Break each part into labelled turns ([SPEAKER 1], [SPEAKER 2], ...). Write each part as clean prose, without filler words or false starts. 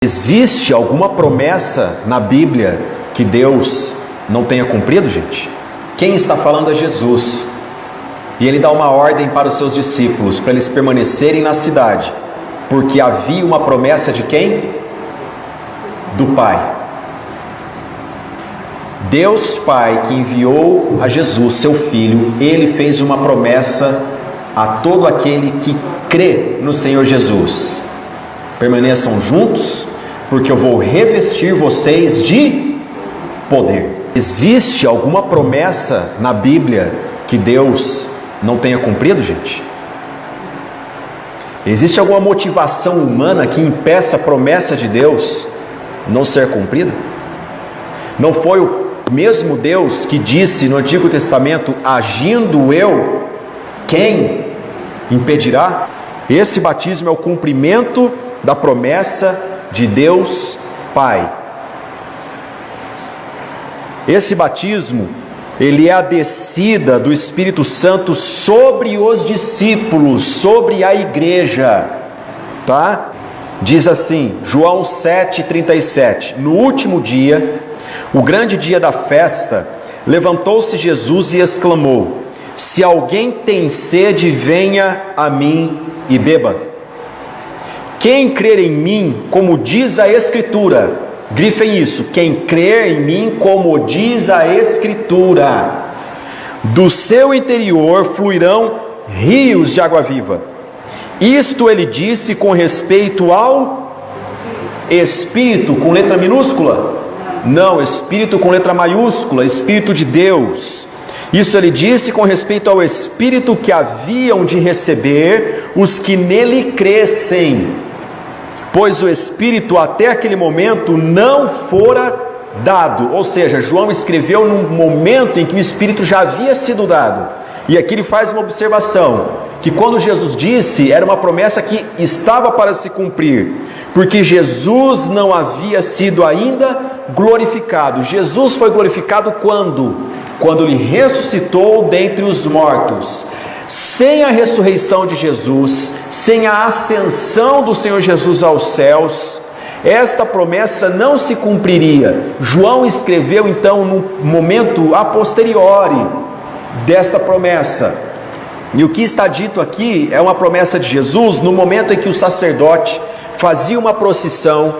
[SPEAKER 1] Existe alguma promessa na Bíblia que Deus não tenha cumprido, gente? Quem está falando é Jesus. E ele dá uma ordem para os seus discípulos, para eles permanecerem na cidade, porque havia uma promessa de quem? Do Pai. Deus Pai, que enviou a Jesus, seu Filho, ele fez uma promessa a todo aquele que crê no Senhor Jesus: permaneçam juntos, porque eu vou revestir vocês de poder. Existe alguma promessa na Bíblia que Deus não tenha cumprido, gente? Existe alguma motivação humana que impeça a promessa de Deus não ser cumprida? Não foi o mesmo Deus que disse no Antigo Testamento: agindo eu, quem impedirá? Esse batismo é o cumprimento da promessa de Deus Pai. Esse batismo, ele é a descida do Espírito Santo sobre os discípulos, sobre a igreja, tá? Diz assim, João 7,37: no último dia, o grande dia da festa, levantou-se Jesus e exclamou: se alguém tem sede, venha a mim e beba. Quem crer em mim, como diz a Escritura, grifem isso, quem crer em mim, como diz a Escritura, do seu interior fluirão rios de água viva. Isto ele disse com respeito ao Espírito, com letra minúscula? Não, Espírito com letra maiúscula, Espírito de Deus. Isso ele disse com respeito ao Espírito que haviam de receber os que nele crescem, pois o Espírito até aquele momento não fora dado. Ou seja, João escreveu num momento em que o Espírito já havia sido dado. E aqui ele faz uma observação, que quando Jesus disse, era uma promessa que estava para se cumprir, porque Jesus não havia sido ainda glorificado. Jesus foi glorificado quando? Quando ele ressuscitou dentre os mortos. Sem a ressurreição de Jesus, sem a ascensão do Senhor Jesus aos céus, esta promessa não se cumpriria. João escreveu então no momento a posteriori desta promessa. E o que está dito aqui é uma promessa de Jesus no momento em que o sacerdote fazia uma procissão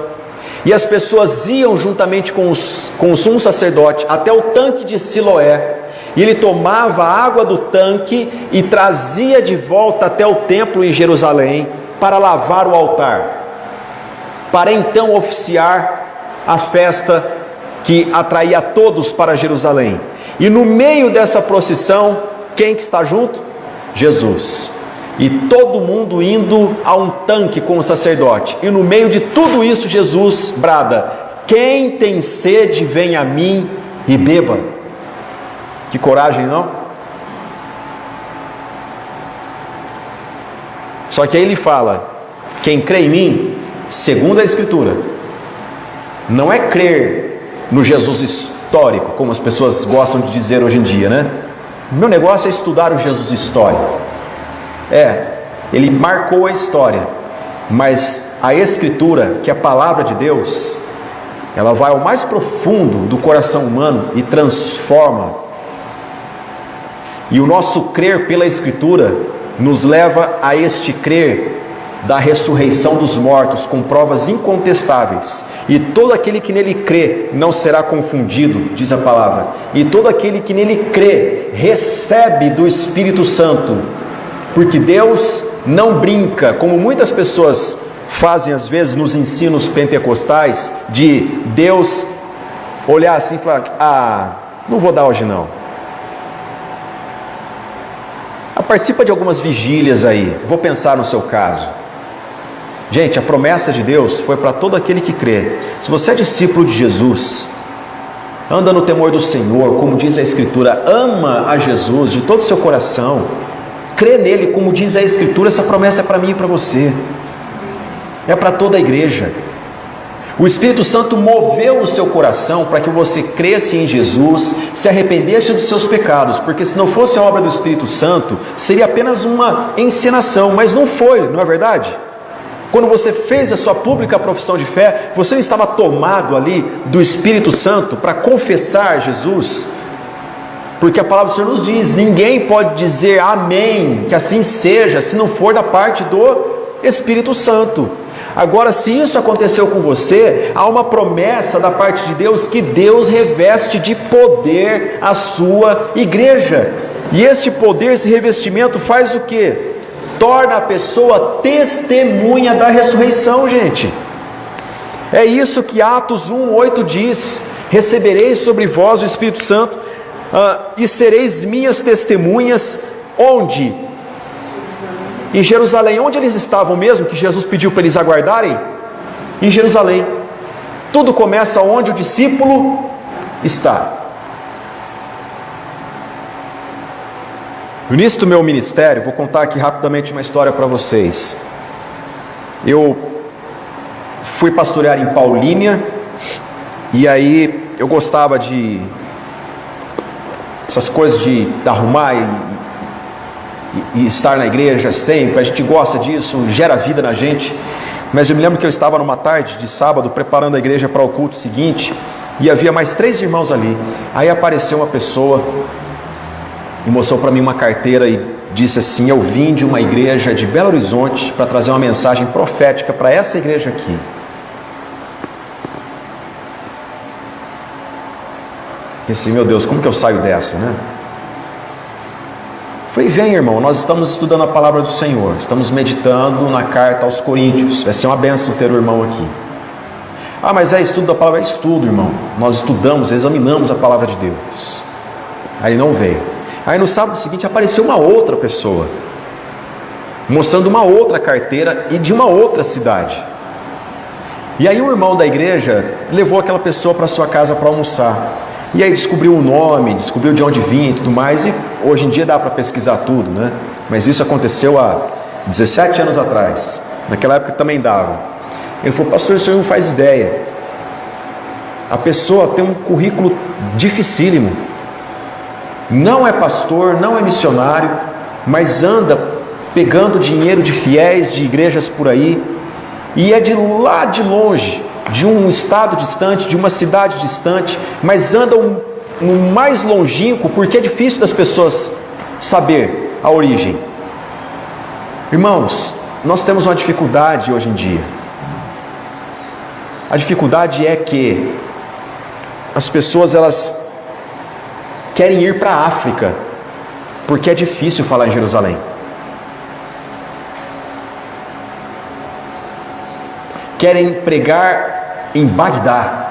[SPEAKER 1] e as pessoas iam juntamente com o sumo sacerdote até o tanque de Siloé. E ele tomava a água do tanque e trazia de volta até o templo em Jerusalém para lavar o altar, para então oficiar a festa que atraía todos para Jerusalém. E no meio dessa procissão, quem que está junto? Jesus. E todo mundo indo a um tanque com o sacerdote. E no meio de tudo isso, Jesus brada: quem tem sede, vem a mim e beba. Que coragem, não? Só que aí ele fala: quem crê em mim, segundo a Escritura, não é crer no Jesus histórico, como as pessoas gostam de dizer hoje em dia, né? Meu negócio é estudar o Jesus histórico. Ele marcou a história, mas a Escritura, que é a palavra de Deus, ela vai ao mais profundo do coração humano e transforma. E o nosso crer pela Escritura nos leva a este crer da ressurreição dos mortos, com provas incontestáveis. E todo aquele que nele crê não será confundido, diz a palavra. E todo aquele que nele crê recebe do Espírito Santo. Porque Deus não brinca, como muitas pessoas fazem às vezes nos ensinos pentecostais, de Deus olhar assim e falar: não vou dar hoje não. Participa de algumas vigílias aí, vou pensar no seu caso. Gente, a promessa de Deus foi para todo aquele que crê. Se você é discípulo de Jesus, anda no temor do Senhor, como diz a Escritura, ama a Jesus de todo o seu coração, crê nele, como diz a Escritura, essa promessa é para mim e para você, é para toda a igreja. O Espírito Santo moveu o seu coração para que você cresça em Jesus, se arrependesse dos seus pecados, porque se não fosse a obra do Espírito Santo, seria apenas uma encenação, mas não foi, não é verdade? Quando você fez a sua pública profissão de fé, você não estava tomado ali do Espírito Santo para confessar Jesus? Porque a palavra do Senhor nos diz: ninguém pode dizer amém, que assim seja, se não for da parte do Espírito Santo. Agora, se isso aconteceu com você, há uma promessa da parte de Deus, que Deus reveste de poder a sua igreja. E este poder, esse revestimento faz o quê? Torna a pessoa testemunha da ressurreição, gente. É isso que Atos 1:8 diz: recebereis sobre vós o Espírito Santo, e sereis minhas testemunhas. Onde? Em Jerusalém. Onde eles estavam mesmo, que Jesus pediu para eles aguardarem? Em Jerusalém. Tudo começa onde o discípulo está. No início do meu ministério, vou contar aqui rapidamente uma história para vocês. Eu fui pastorear em Paulínia, e aí eu gostava de essas coisas de arrumar e estar na igreja sempre. A gente gosta disso, gera vida na gente. Mas eu me lembro que eu estava numa tarde de sábado preparando a igreja para o culto seguinte, e havia mais 3 irmãos ali. Aí apareceu uma pessoa e mostrou para mim uma carteira e disse assim: eu vim de uma igreja de Belo Horizonte para trazer uma mensagem profética para essa igreja aqui. Pensei: meu Deus, como que eu saio dessa, né? Falei: vem, irmão, nós estamos estudando a palavra do Senhor, estamos meditando na carta aos Coríntios, vai ser uma bênção ter o irmão aqui. Ah, mas é estudo da palavra? É estudo, irmão, nós estudamos, examinamos a palavra de Deus. Aí não veio. Aí no sábado seguinte apareceu uma outra pessoa, mostrando uma outra carteira e de uma outra cidade. E aí o irmão da igreja levou aquela pessoa para sua casa para almoçar. E aí descobriu o nome, descobriu de onde vinha e tudo mais. E hoje em dia dá para pesquisar tudo, né? Mas isso aconteceu há 17 anos atrás. Naquela época também dava. Ele falou: pastor, o senhor não faz ideia. A pessoa tem um currículo dificílimo. Não é pastor, não é missionário, mas anda pegando dinheiro de fiéis, de igrejas por aí, e é de lá de longe, de um estado distante, de uma cidade distante, mas anda no mais longínquo, porque é difícil das pessoas saber a origem. Irmãos, nós temos uma dificuldade hoje em dia. A dificuldade é que as pessoas, elas querem ir para a África, porque é difícil falar em Jerusalém. Querem pregar em Bagdá,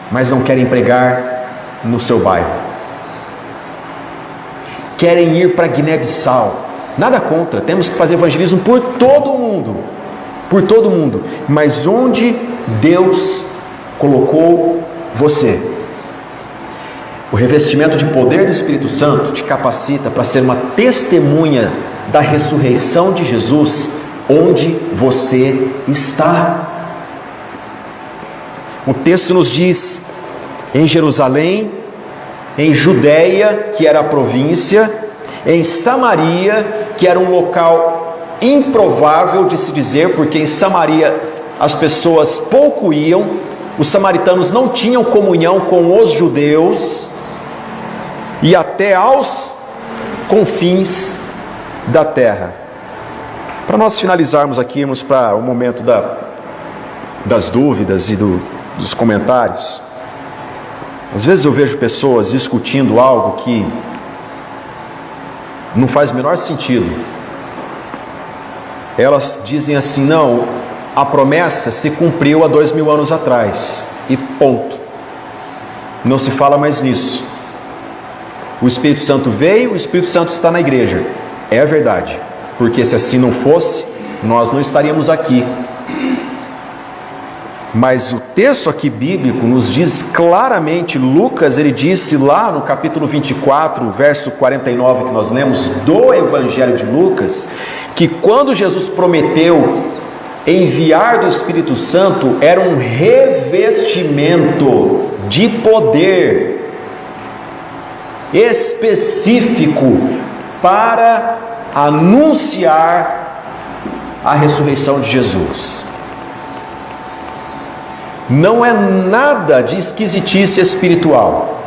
[SPEAKER 1] mas não querem pregar no seu bairro. Querem ir para Guiné-Bissau. Nada contra, temos que fazer evangelismo por todo mundo, mas onde Deus colocou você. O revestimento de poder do Espírito Santo te capacita para ser uma testemunha da ressurreição de Jesus onde você está. O texto nos diz: em Jerusalém, em Judeia, que era a província, em Samaria, que era um local improvável de se dizer, porque em Samaria as pessoas pouco iam, os samaritanos não tinham comunhão com os judeus, e até aos confins da terra. Para nós finalizarmos aqui, irmos para o momento das dúvidas e dos comentários. Às vezes eu vejo pessoas discutindo algo que não faz o menor sentido. Elas dizem assim: não, a promessa se cumpriu há 2000 anos atrás, e ponto. Não se fala mais nisso. O Espírito Santo veio, o Espírito Santo está na igreja. É verdade, porque se assim não fosse, nós não estaríamos aqui. Mas o texto aqui bíblico nos diz claramente, Lucas, ele disse lá no capítulo 24, verso 49, que nós lemos do Evangelho de Lucas, que quando Jesus prometeu enviar do Espírito Santo, era um revestimento de poder específico para anunciar a ressurreição de Jesus. Não é nada de esquisitice espiritual.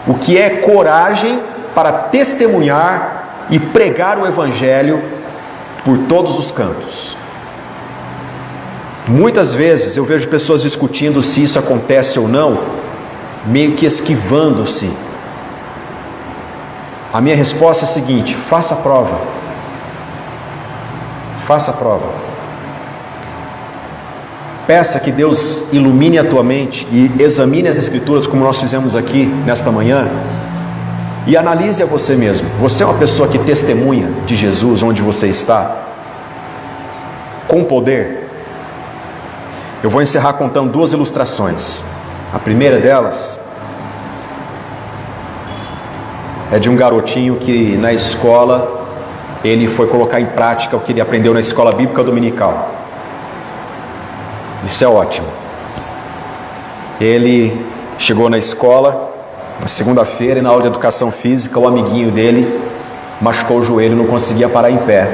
[SPEAKER 1] O que é coragem para testemunhar e pregar o Evangelho por todos os cantos. Muitas vezes eu vejo pessoas discutindo se isso acontece ou não, meio que esquivando-se. A minha resposta é a seguinte: faça a prova. Faça a prova. Peça que Deus ilumine a tua mente e examine as Escrituras, como nós fizemos aqui nesta manhã, e analise a você mesmo. Você é uma pessoa que testemunha de Jesus onde você está? Com poder? Eu vou encerrar contando duas ilustrações. A primeira delas é de um garotinho que na escola ele foi colocar em prática o que ele aprendeu na escola bíblica dominical. Isso é ótimo. Ele chegou na escola na segunda-feira e na aula de educação física o amiguinho dele machucou o joelho e não conseguia parar em pé.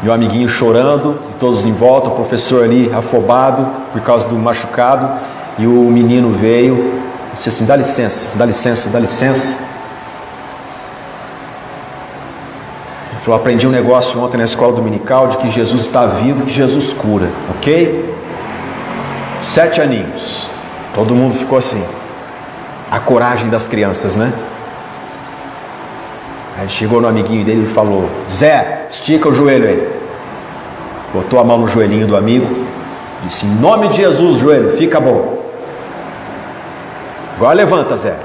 [SPEAKER 1] E o amiguinho chorando, e todos em volta, o professor ali afobado por causa do machucado, e o menino veio e disse assim: dá licença, dá licença, dá licença. Ele falou: aprendi um negócio ontem na escola dominical de que Jesus está vivo e que Jesus cura, ok? 7 aninhos. Todo mundo ficou assim. A coragem das crianças, né? Aí chegou no amiguinho dele e falou: Zé, estica o joelho aí. Botou a mão no joelhinho do amigo, disse: em nome de Jesus, joelho, fica bom. Agora levanta, Zé.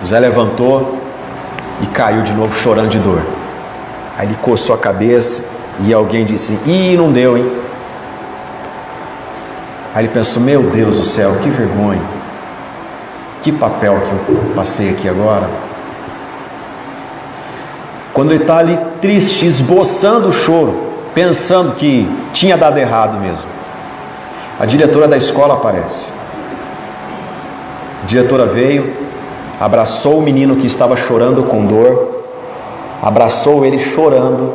[SPEAKER 1] O Zé levantou e caiu de novo chorando de dor. Aí ele coçou a cabeça e alguém disse: ih, não deu, hein? Aí ele pensou: meu Deus do céu, que vergonha. Que papel que eu passei aqui agora. Quando ele está ali triste, esboçando o choro, pensando que tinha dado errado mesmo, a diretora da escola aparece. A diretora veio, abraçou o menino que estava chorando com dor, abraçou ele chorando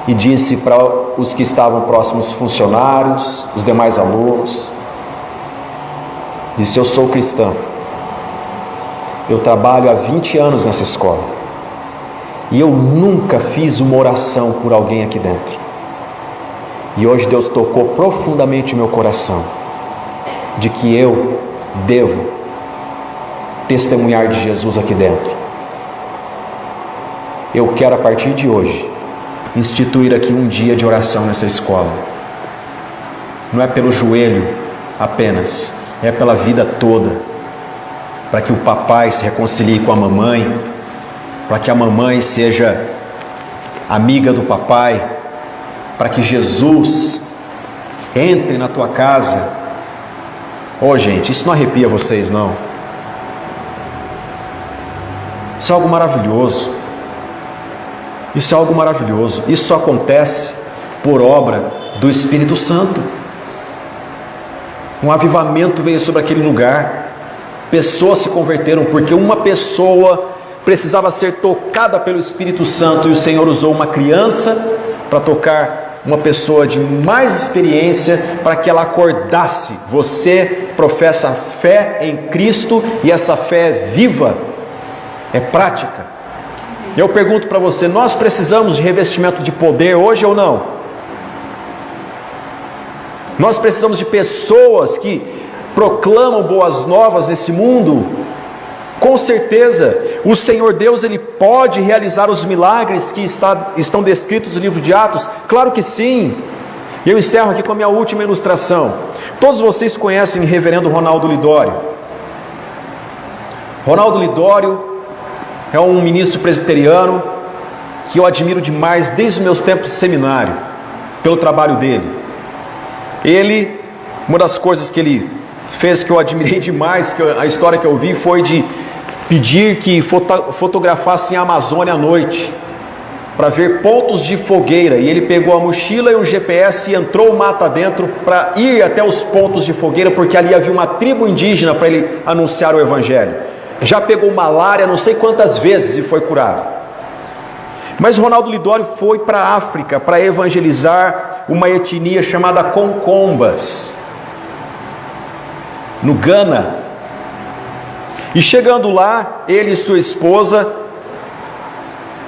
[SPEAKER 1] e disse para os que estavam próximos, funcionários, os demais alunos, disse: eu sou cristã, eu trabalho há 20 anos nessa escola e eu nunca fiz uma oração por alguém aqui dentro, e hoje Deus tocou profundamente o meu coração de que eu devo testemunhar de Jesus aqui dentro. Eu quero a partir de hoje instituir aqui um dia de oração nessa escola. Não é pelo joelho apenas, é pela vida toda, para que o papai se reconcilie com a mamãe, para que a mamãe seja amiga do papai, para que Jesus entre na tua casa. Oh, gente, isso não arrepia vocês, não? Isso é algo maravilhoso. Isso é algo maravilhoso. Isso só acontece por obra do Espírito Santo. Um avivamento veio sobre aquele lugar. Pessoas se converteram porque uma pessoa precisava ser tocada pelo Espírito Santo, e o Senhor usou uma criança para tocar uma pessoa de mais experiência, para que ela acordasse. Você professa fé em Cristo, e essa fé é viva, é prática. Eu pergunto para você: nós precisamos de revestimento de poder hoje ou não? Nós precisamos de pessoas que proclamam boas novas nesse mundo? Com certeza, o Senhor Deus, Ele pode realizar os milagres que estão descritos no livro de Atos? Claro que sim. E eu encerro aqui com a minha última ilustração. Todos vocês conhecem o reverendo Ronaldo Lidório. Ronaldo Lidório é um ministro presbiteriano que eu admiro demais desde os meus tempos de seminário, pelo trabalho dele. Ele, uma das coisas que ele fez que eu admirei demais, a história que eu vi, foi de pedir que fotografassem a Amazônia à noite, para ver pontos de fogueira, e ele pegou a mochila e um GPS e entrou mata dentro para ir até os pontos de fogueira, porque ali havia uma tribo indígena para ele anunciar o Evangelho. Já pegou malária não sei quantas vezes e foi curado. Mas Ronaldo Lidório foi para a África para evangelizar uma etnia chamada Concombas, no Ghana. E chegando lá, ele e sua esposa,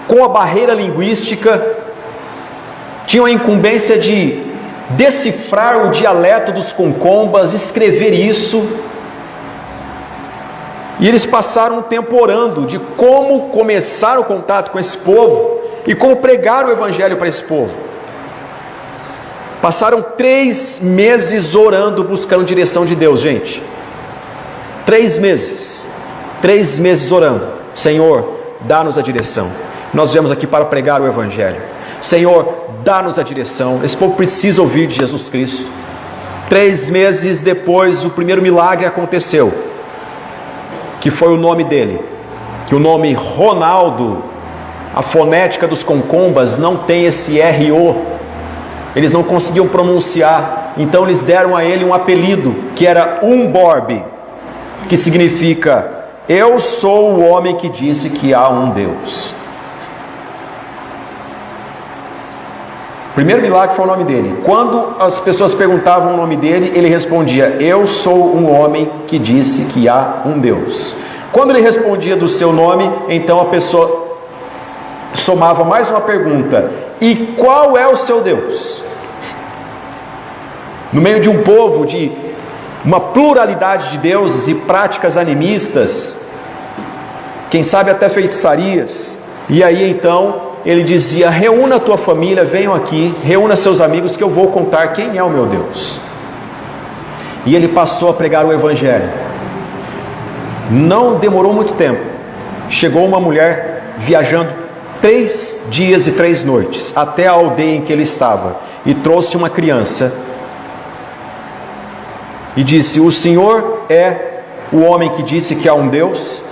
[SPEAKER 1] com a barreira linguística, tinham a incumbência de decifrar o dialeto dos Concombas, escrever isso. E eles passaram um tempo orando de como começar o contato com esse povo e como pregar o evangelho para esse povo. Passaram 3 meses orando, buscando direção de Deus, gente. 3 meses. 3 meses orando. Senhor, dá-nos a direção. Nós viemos aqui para pregar o evangelho. Senhor, dá-nos a direção. Esse povo precisa ouvir de Jesus Cristo. 3 meses depois, o primeiro milagre aconteceu, que foi o nome dele, que o nome Ronaldo, a fonética dos Concombas não tem esse R-O, eles não conseguiam pronunciar, então eles deram a ele um apelido, que era Umborbe, que significa, eu sou o homem que disse que há um Deus. O primeiro milagre foi o nome dele. Quando as pessoas perguntavam o nome dele, ele respondia, eu sou um homem que disse que há um Deus. Quando ele respondia do seu nome, então a pessoa somava mais uma pergunta, e qual é o seu Deus? No meio de um povo de uma pluralidade de deuses e práticas animistas, quem sabe até feitiçarias, e aí então ele dizia, reúna a tua família, venham aqui, reúna seus amigos que eu vou contar quem é o meu Deus. E ele passou a pregar o evangelho. Não demorou muito tempo, chegou uma mulher viajando 3 dias e 3 noites até a aldeia em que ele estava e trouxe uma criança e disse, o senhor é o homem que disse que há um Deus?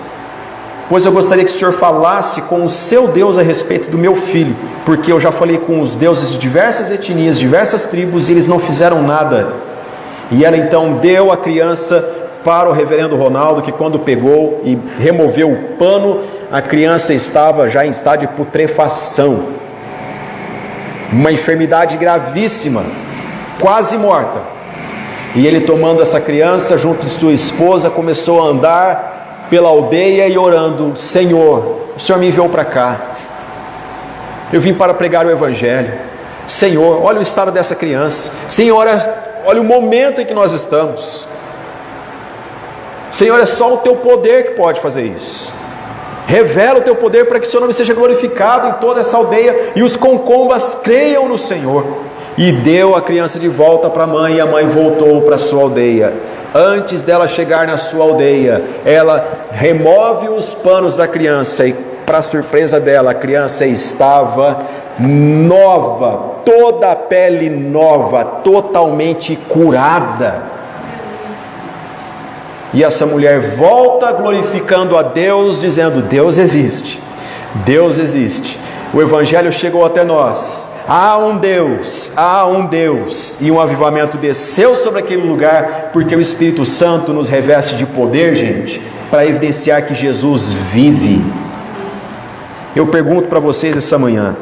[SPEAKER 1] Pois eu gostaria que o senhor falasse com o seu Deus a respeito do meu filho, porque eu já falei com os deuses de diversas etnias, diversas tribos, e eles não fizeram nada. E ela então deu a criança para o reverendo Ronaldo, que quando pegou e removeu o pano, a criança estava já em estado de putrefação, uma enfermidade gravíssima, quase morta. E ele, tomando essa criança junto de sua esposa, começou a andar pela aldeia e orando, Senhor, o Senhor me enviou para cá, eu vim para pregar o evangelho. Senhor, olha o estado dessa criança. Senhor, olha o momento em que nós estamos. Senhor, é só o teu poder que pode fazer isso. Revela o teu poder para que o seu nome seja glorificado em toda essa aldeia e os Concombas creiam no Senhor. E deu a criança de volta para a mãe, e a mãe voltou para a sua aldeia. Antes dela chegar na sua aldeia, ela remove os panos da criança e, para surpresa dela, a criança estava nova, toda a pele nova, totalmente curada. E essa mulher volta glorificando a Deus, dizendo, Deus existe, Deus existe. O evangelho chegou até nós. Há um Deus, e um avivamento desceu sobre aquele lugar, porque o Espírito Santo nos reveste de poder, gente, para evidenciar que Jesus vive. Eu pergunto para vocês essa manhã,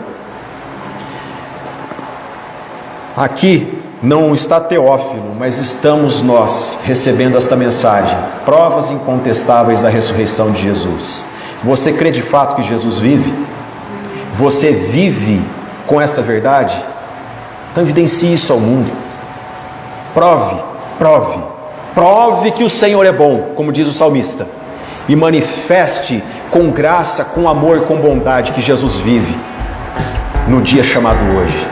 [SPEAKER 1] aqui não está Teófilo, mas estamos nós recebendo esta mensagem, provas incontestáveis da ressurreição de Jesus. Você crê de fato que Jesus vive? Você vive com esta verdade? Então evidencie isso ao mundo. Prove que o Senhor é bom, como diz o salmista, e manifeste com graça, com amor e com bondade que Jesus vive no dia chamado hoje.